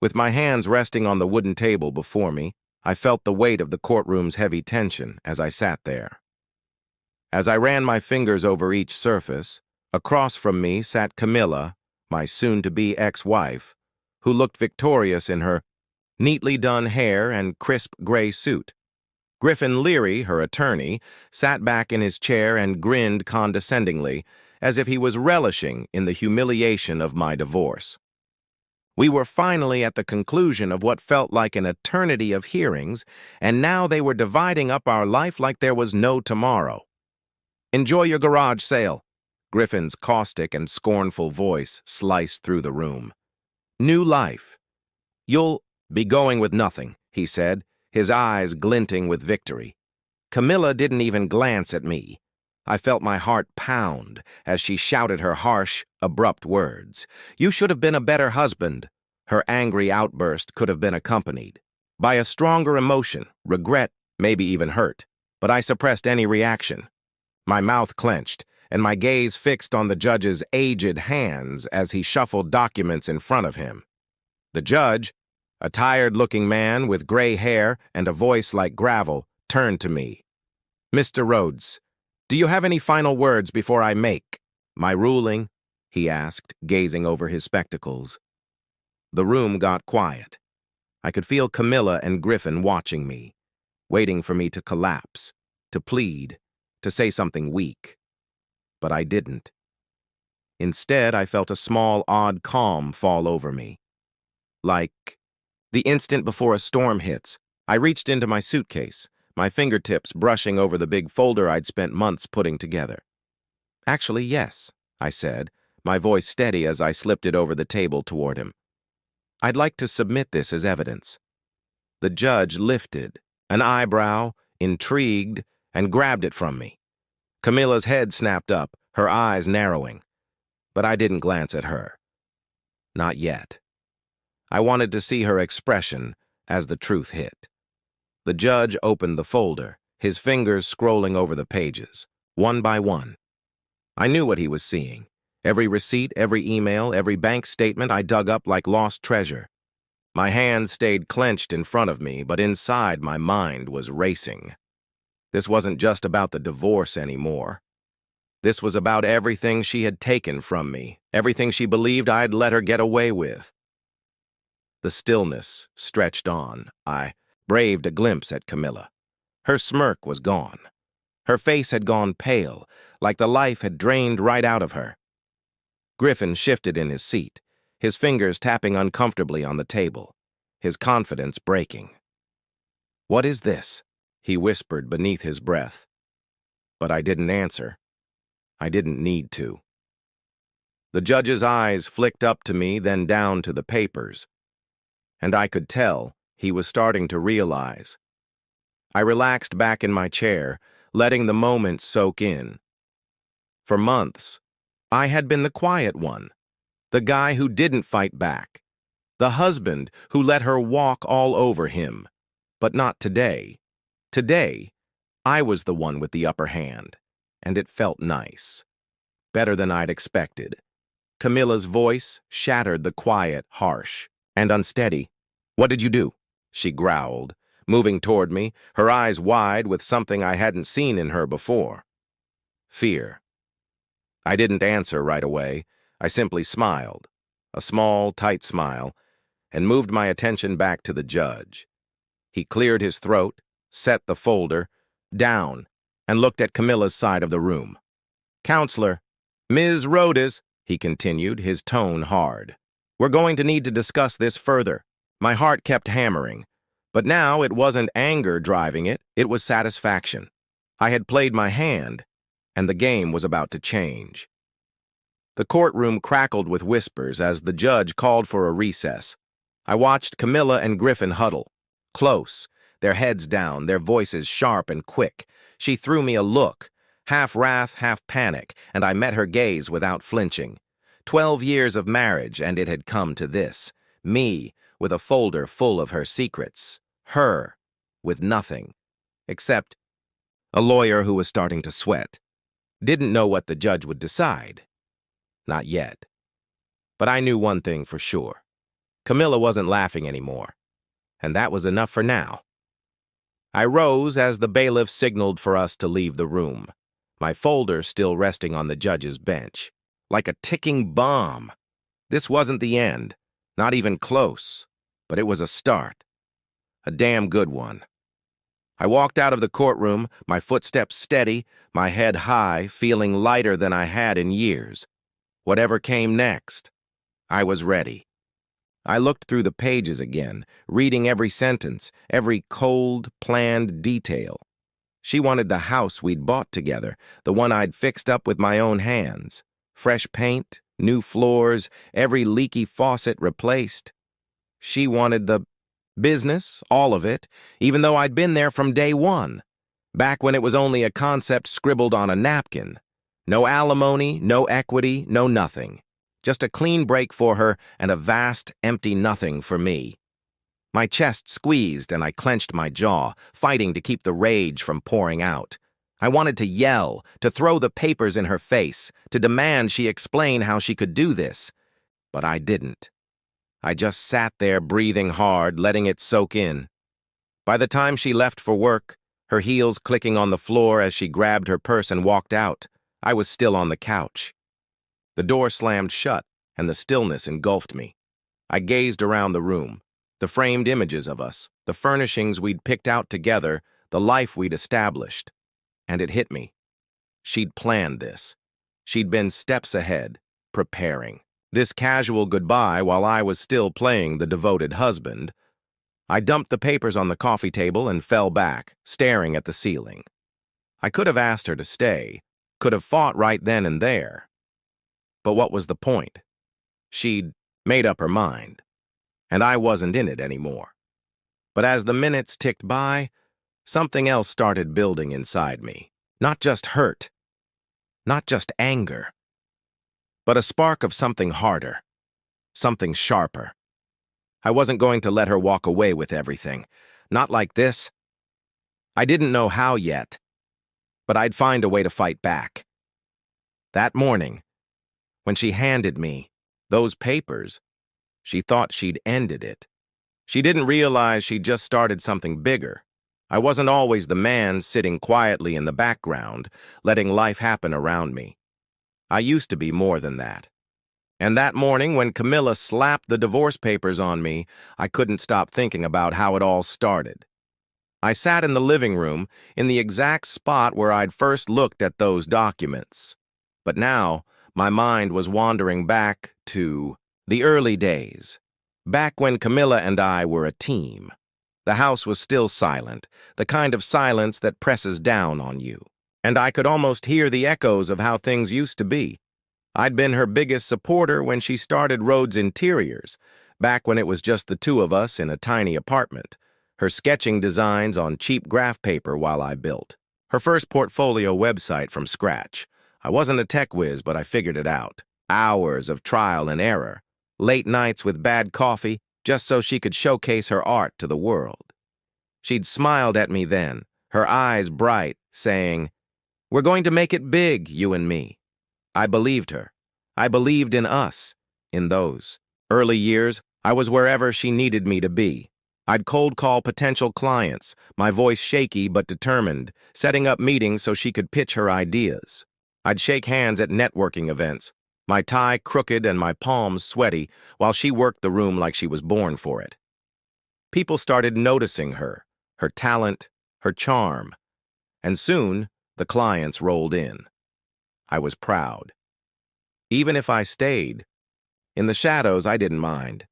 With my hands resting on the wooden table before me, I felt the weight of the courtroom's heavy tension as I sat there. As I ran my fingers over each surface, across from me sat Camilla, my soon-to-be ex-wife, who looked victorious in her neatly done hair and crisp gray suit. Griffin Leary, her attorney, sat back in his chair and grinned condescendingly, as if he was relishing in the humiliation of my divorce. We were finally at the conclusion of what felt like an eternity of hearings, and now they were dividing up our life like there was no tomorrow. "Enjoy your garage sale," Griffin's caustic and scornful voice sliced through the room. "New life. You'll be going with nothing," he said, his eyes glinting with victory. Camilla didn't even glance at me. I felt my heart pound as she shouted her harsh, abrupt words. "You should have been a better husband." Her angry outburst could have been accompanied by a stronger emotion, regret, maybe even hurt, but I suppressed any reaction. My mouth clenched, and my gaze fixed on the judge's aged hands as he shuffled documents in front of him. The judge, a tired-looking man with gray hair and a voice like gravel, turned to me. "Mr. Rhodes, do you have any final words before I make my ruling?" he asked, gazing over his spectacles. The room got quiet. I could feel Camilla and Griffin watching me, waiting for me to collapse, to plead, to say something weak. But I didn't. Instead, I felt a small, odd calm fall over me. Like the instant before a storm hits, I reached into my suitcase, my fingertips brushing over the big folder I'd spent months putting together. "Actually, yes," I said, my voice steady as I slipped it over the table toward him. "I'd like to submit this as evidence." The judge lifted, an eyebrow, intrigued, and grabbed it from me. Camilla's head snapped up, her eyes narrowing. But I didn't glance at her. Not yet. I wanted to see her expression as the truth hit. The judge opened the folder, his fingers scrolling over the pages, one by one. I knew what he was seeing. Every receipt, every email, every bank statement I dug up like lost treasure. My hands stayed clenched in front of me, but inside my mind was racing. This wasn't just about the divorce anymore. This was about everything she had taken from me, everything she believed I'd let her get away with. The stillness stretched on. I braved a glimpse at Camilla. Her smirk was gone. Her face had gone pale, like the life had drained right out of her. Griffin shifted in his seat, his fingers tapping uncomfortably on the table, his confidence breaking. "What is this?" he whispered beneath his breath. But I didn't answer. I didn't need to. The judge's eyes flicked up to me, then down to the papers. And I could tell he was starting to realize. I relaxed back in my chair, letting the moment soak in. For months, I had been the quiet one, the guy who didn't fight back, the husband who let her walk all over him. But not today. Today, I was the one with the upper hand, and it felt nice. Better than I'd expected. Camilla's voice shattered the quiet, harsh, and unsteady. "What did you do?" she growled, moving toward me, her eyes wide with something I hadn't seen in her before. Fear. I didn't answer right away. I simply smiled, a small, tight smile, and moved my attention back to the judge. He cleared his throat, set the folder down, and looked at Camilla's side of the room. "Counselor, Ms. Rhodes," he continued, his tone hard. "We're going to need to discuss this further." My heart kept hammering, but now it wasn't anger driving it, it was satisfaction. I had played my hand, and the game was about to change. The courtroom crackled with whispers as the judge called for a recess. I watched Camilla and Griffin huddle, close, their heads down, their voices sharp and quick. She threw me a look, half wrath, half panic, and I met her gaze without flinching. 12 years of marriage, and it had come to this. Me, with a folder full of her secrets. Her, with nothing. Except a lawyer who was starting to sweat. Didn't know what the judge would decide. Not yet. But I knew one thing for sure. Camilla wasn't laughing anymore, and that was enough for now. I rose as the bailiff signaled for us to leave the room, my folder still resting on the judge's bench. Like a ticking bomb. This wasn't the end, not even close, but it was a start. A damn good one. I walked out of the courtroom, my footsteps steady, my head high, feeling lighter than I had in years. Whatever came next, I was ready. I looked through the pages again, reading every sentence, every cold, planned detail. She wanted the house we'd bought together, the one I'd fixed up with my own hands. Fresh paint, new floors, every leaky faucet replaced. She wanted the business, all of it, even though I'd been there from day one, back when it was only a concept scribbled on a napkin. No alimony, no equity, no nothing. Just a clean break for her and a vast, empty nothing for me. My chest squeezed and I clenched my jaw, fighting to keep the rage from pouring out. I wanted to yell, to throw the papers in her face, to demand she explain how she could do this. But I didn't. I just sat there breathing hard, letting it soak in. By the time she left for work, her heels clicking on the floor as she grabbed her purse and walked out, I was still on the couch. The door slammed shut, and the stillness engulfed me. I gazed around the room. The framed images of us, the furnishings we'd picked out together, the life we'd established. And it hit me. She'd planned this. She'd been steps ahead, preparing. This casual goodbye while I was still playing the devoted husband. I dumped the papers on the coffee table and fell back, staring at the ceiling. I could have asked her to stay, could have fought right then and there. But what was the point? She'd made up her mind, and I wasn't in it anymore. But as the minutes ticked by, something else started building inside me. Not just hurt, not just anger, but a spark of something harder, something sharper. I wasn't going to let her walk away with everything. Not like this. I didn't know how yet, but I'd find a way to fight back. That morning, when she handed me those papers, she thought she'd ended it. She didn't realize she'd just started something bigger. I wasn't always the man sitting quietly in the background, letting life happen around me. I used to be more than that. And that morning, when Camilla slapped the divorce papers on me, I couldn't stop thinking about how it all started. I sat in the living room, in the exact spot where I'd first looked at those documents. But now, my mind was wandering back to the early days, back when Camilla and I were a team. The house was still silent, the kind of silence that presses down on you. And I could almost hear the echoes of how things used to be. I'd been her biggest supporter when she started Rhodes Interiors, back when it was just the two of us in a tiny apartment, her sketching designs on cheap graph paper while I built. Her first portfolio website from scratch. I wasn't a tech whiz, but I figured it out. Hours of trial and error. Late nights with bad coffee, just so she could showcase her art to the world. She'd smiled at me then, her eyes bright, saying, "We're going to make it big, you and me." I believed her. I believed in us. In those early years, I was wherever she needed me to be. I'd cold call potential clients, my voice shaky but determined, setting up meetings so she could pitch her ideas. I'd shake hands at networking events, my tie crooked and my palms sweaty, while she worked the room like she was born for it. People started noticing her talent, her charm, and soon the clients rolled in. I was proud. Even if I stayed, in the shadows I didn't mind.